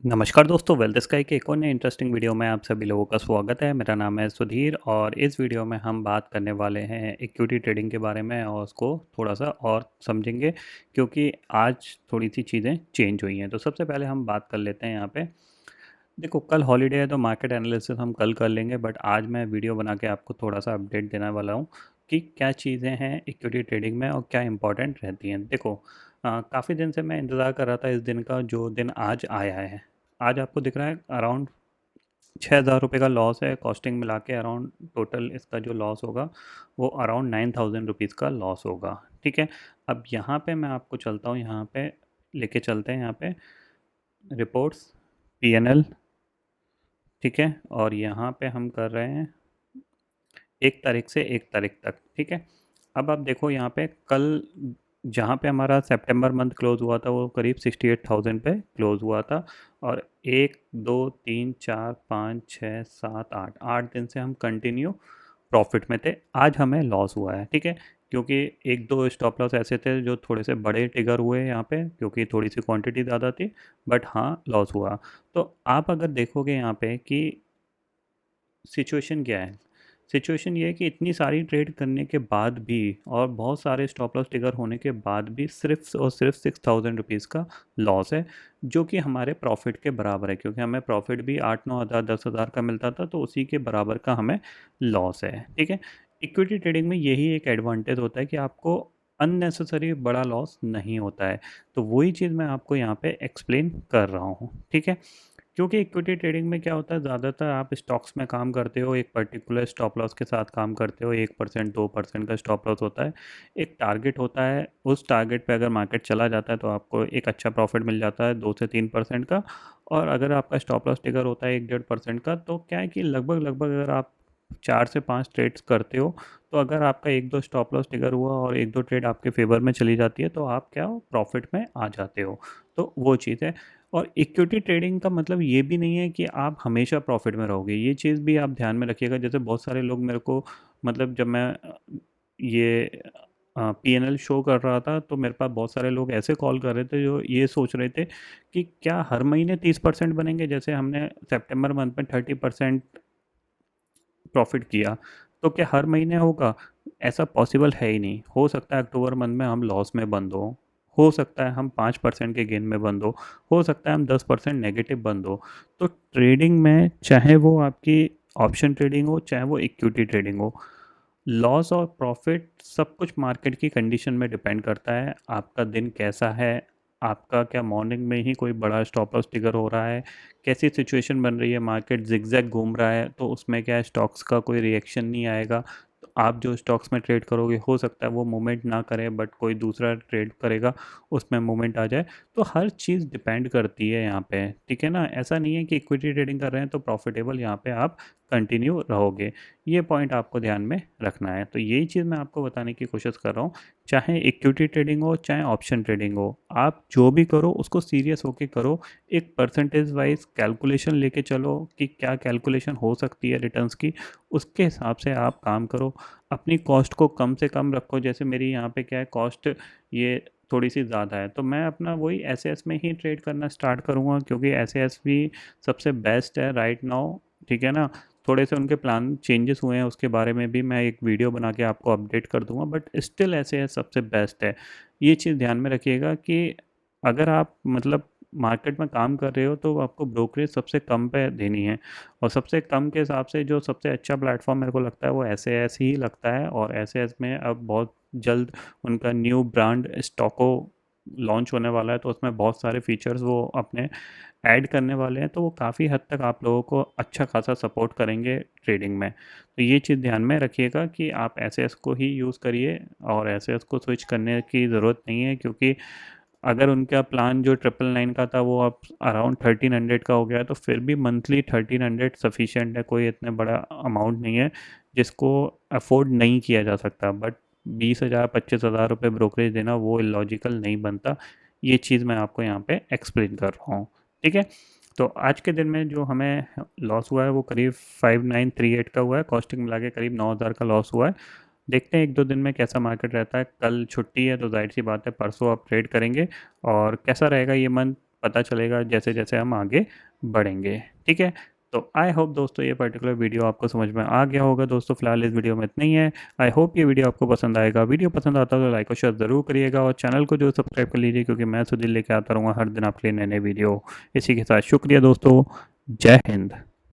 नमस्कार दोस्तों, wealth sky के एक और नए इंटरेस्टिंग वीडियो में आप सभी लोगों का स्वागत है। मेरा नाम है सुधीर और इस वीडियो में हम बात करने वाले हैं इक्विटी ट्रेडिंग के बारे में और उसको थोड़ा सा और समझेंगे क्योंकि आज थोड़ी सी चीज़ें चेंज हुई हैं। तो सबसे पहले हम बात कर लेते हैं यहाँ पे। देखो, कल हॉलीडे है तो मार्केट एनालिसिस हम कल कर लेंगे, बट आज मैं वीडियो बना के आपको थोड़ा सा अपडेट देने वाला हूँ कि क्या चीज़ें हैं इक्विटी ट्रेडिंग में और क्या इंपॉर्टेंट रहती हैं। देखो, काफ़ी दिन से मैं इंतज़ार कर रहा था इस दिन का, जो दिन आज आया है। आज आपको दिख रहा है अराउंड 6,000 रुपये का लॉस है, कॉस्टिंग मिला के अराउंड टोटल इसका जो लॉस होगा वो अराउंड 9,000 रुपीज़ का लॉस होगा। ठीक है। अब यहाँ पे मैं आपको चलता हूँ, यहाँ पे लेके चलते हैं यहाँ पे रिपोर्ट्स, पीएनएल। ठीक है। और यहाँ पे हम कर रहे हैं 1 तारीख से 1 तारीख तक। ठीक है। अब आप देखो यहाँ पे कल जहाँ पे हमारा सितंबर मंथ क्लोज हुआ था वो करीब 68,000 पे क्लोज हुआ था। और 1 2 3 4 5 6 7 8 दिन से हम कंटिन्यू प्रॉफिट में थे। आज हमें लॉस हुआ है। ठीक है। क्योंकि एक दो स्टॉप लॉस ऐसे थे जो थोड़े से बड़े ट्रिगर हुए यहाँ पे, क्योंकि थोड़ी सी क्वांटिटी ज़्यादा थी। बट हाँ, लॉस हुआ। तो आप अगर देखोगे यहाँ पे कि सिचुएशन क्या है, सिचुएशन ये है कि इतनी सारी ट्रेड करने के बाद भी और बहुत सारे स्टॉप लॉस ट्रिगर होने के बाद भी सिर्फ और सिर्फ 6,000 रुपीज़ का लॉस है, जो कि हमारे प्रॉफिट के बराबर है। क्योंकि हमें प्रॉफिट भी 8-9 हज़ार 10,000 का मिलता था, तो उसी के बराबर का हमें लॉस है। ठीक है। इक्विटी ट्रेडिंग में यही एक एडवांटेज होता है कि आपको अननेसेसरी बड़ा लॉस नहीं होता है। तो वही चीज़ मैं आपको यहाँ पे एक्सप्लेन कर रहा हूँ। ठीक है। क्योंकि इक्विटी ट्रेडिंग में क्या होता है, ज़्यादातर आप स्टॉक्स में काम करते हो, एक पर्टिकुलर स्टॉप लॉस के साथ काम करते हो। 1% 2% का स्टॉप लॉस होता है, एक टारगेट होता है। उस टारगेट पे अगर मार्केट चला जाता है तो आपको एक अच्छा प्रॉफिट मिल जाता है 2 से 3% का। और अगर आपका स्टॉप लॉस ट्रिगर होता है 1-1.5% का, तो क्या है कि लगभग लगभग अगर आप 4 से 5 ट्रेड्स करते हो, तो अगर आपका एक दो स्टॉप लॉस ट्रिगर हुआ और एक दो ट्रेड आपके फेवर में चली जाती है, तो आप क्या हो, प्रॉफिट में आ जाते हो। तो वो चीज़ है। और इक्विटी ट्रेडिंग का मतलब ये भी नहीं है कि आप हमेशा प्रॉफिट में रहोगे। ये चीज़ भी आप ध्यान में रखिएगा। जैसे बहुत सारे लोग मेरे को, मतलब जब मैं ये पीएनएल शो कर रहा था तो मेरे पास बहुत सारे लोग ऐसे कॉल कर रहे थे जो ये सोच रहे थे कि क्या हर महीने 30% बनेंगे। जैसे हमने सितंबर मंथ में 30% प्रॉफिट किया, तो क्या हर महीने होगा? ऐसा पॉसिबल है ही नहीं। हो सकता है अक्टूबर मंथ में हम लॉस में बंद हो सकता है हम 5% के गेन में बंद हो सकता है हम 10% नेगेटिव बंद हो। तो ट्रेडिंग में, चाहे वो आपकी ऑप्शन ट्रेडिंग हो चाहे वो इक्विटी ट्रेडिंग हो, लॉस और प्रॉफिट सब कुछ मार्केट की कंडीशन में डिपेंड करता है। आपका दिन कैसा है, आपका क्या मॉर्निंग में ही कोई बड़ा स्टॉप लॉस ट्रिगर हो रहा है, कैसी सिचुएशन बन रही है, मार्केट जिगजैग घूम रहा है तो उसमें क्या है, स्टॉक्स का कोई रिएक्शन नहीं आएगा। तो आप जो स्टॉक्स में ट्रेड करोगे हो सकता है वो मूवमेंट ना करे, बट कोई दूसरा ट्रेड करेगा उसमें मूवमेंट आ जाए। तो हर चीज़ डिपेंड करती है यहाँ पे। ठीक है ना। ऐसा नहीं है कि इक्विटी ट्रेडिंग कर रहे हैं तो प्रॉफिटेबल यहाँ पे आप कंटिन्यू रहोगे। ये पॉइंट आपको ध्यान में रखना है। तो यही चीज़ मैं आपको बताने की कोशिश कर रहा हूँ। चाहे इक्विटी ट्रेडिंग हो चाहे ऑप्शन ट्रेडिंग हो, आप जो भी करो उसको सीरियस होके करो। एक परसेंटेज वाइज कैलकुलेशन लेके चलो कि क्या कैलकुलेशन हो सकती है रिटर्न्स की, उसके हिसाब से आप काम करो। अपनी कॉस्ट को कम से कम रखो। जैसे मेरी यहाँ पे क्या है, कॉस्ट ये थोड़ी सी ज़्यादा है, तो मैं अपना वही एस में ही ट्रेड करना स्टार्ट करूँगा, क्योंकि एस भी सबसे बेस्ट है राइट नाउ। ठीक है ना। थोड़े से उनके प्लान चेंजेस हुए हैं, उसके बारे में भी मैं एक वीडियो बना के आपको अपडेट कर दूंगा, बट स्टिल ऐसे है सबसे बेस्ट है। ये चीज़ ध्यान में रखिएगा कि अगर आप मतलब मार्केट में काम कर रहे हो तो आपको ब्रोकरेज सबसे कम पे देनी है। और सबसे कम के हिसाब से जो सबसे अच्छा प्लेटफॉर्म मेरे को लगता है वो एस ही लगता है। और एस में अब बहुत जल्द उनका न्यू ब्रांड स्टॉको लॉन्च होने वाला है, तो उसमें बहुत सारे फीचर्स वो अपने ऐड करने वाले हैं। तो वो काफ़ी हद तक आप लोगों को अच्छा खासा सपोर्ट करेंगे ट्रेडिंग में। तो ये चीज़ ध्यान में रखिएगा कि आप एस को ही यूज़ करिए और एस को स्विच करने की ज़रूरत नहीं है। क्योंकि अगर उनका प्लान जो 999 का था वो अब अराउंड 1300 का हो गया है, तो फिर भी मंथली 1300 सफिशिएंट है। कोई इतना बड़ा अमाउंट नहीं है जिसको अफोर्ड नहीं किया जा सकता। बट 20,000 25,000 रुपये ब्रोकरेज देना वो इलॉजिकल नहीं बनता। ये चीज़ मैं आपको यहाँ पे एक्सप्लेन कर रहा हूँ। ठीक है। तो आज के दिन में जो हमें लॉस हुआ है वो करीब 5938 का हुआ है, कॉस्टिंग मिला के करीब 9,000 का लॉस हुआ है। देखते हैं एक दो दिन में कैसा मार्केट रहता है। कल छुट्टी है तो जाहिर सी बात है परसों आप ट्रेड करेंगे। और कैसा रहेगा ये मंथ, पता चलेगा जैसे जैसे हम आगे बढ़ेंगे। ठीक है, तो आई होप दोस्तों ये पर्टिकुलर वीडियो आपको समझ में आ गया होगा। दोस्तों फिलहाल इस वीडियो में इतना ही है। आई होप ये वीडियो आपको पसंद आएगा। वीडियो पसंद आता है तो लाइक और शेयर ज़रूर करिएगा और चैनल को जो सब्सक्राइब कर लीजिए, क्योंकि मैं सुधीर लेके आता रहूँगा हर दिन आपके लिए नए नए वीडियो। इसी के साथ शुक्रिया दोस्तों, जय हिंद।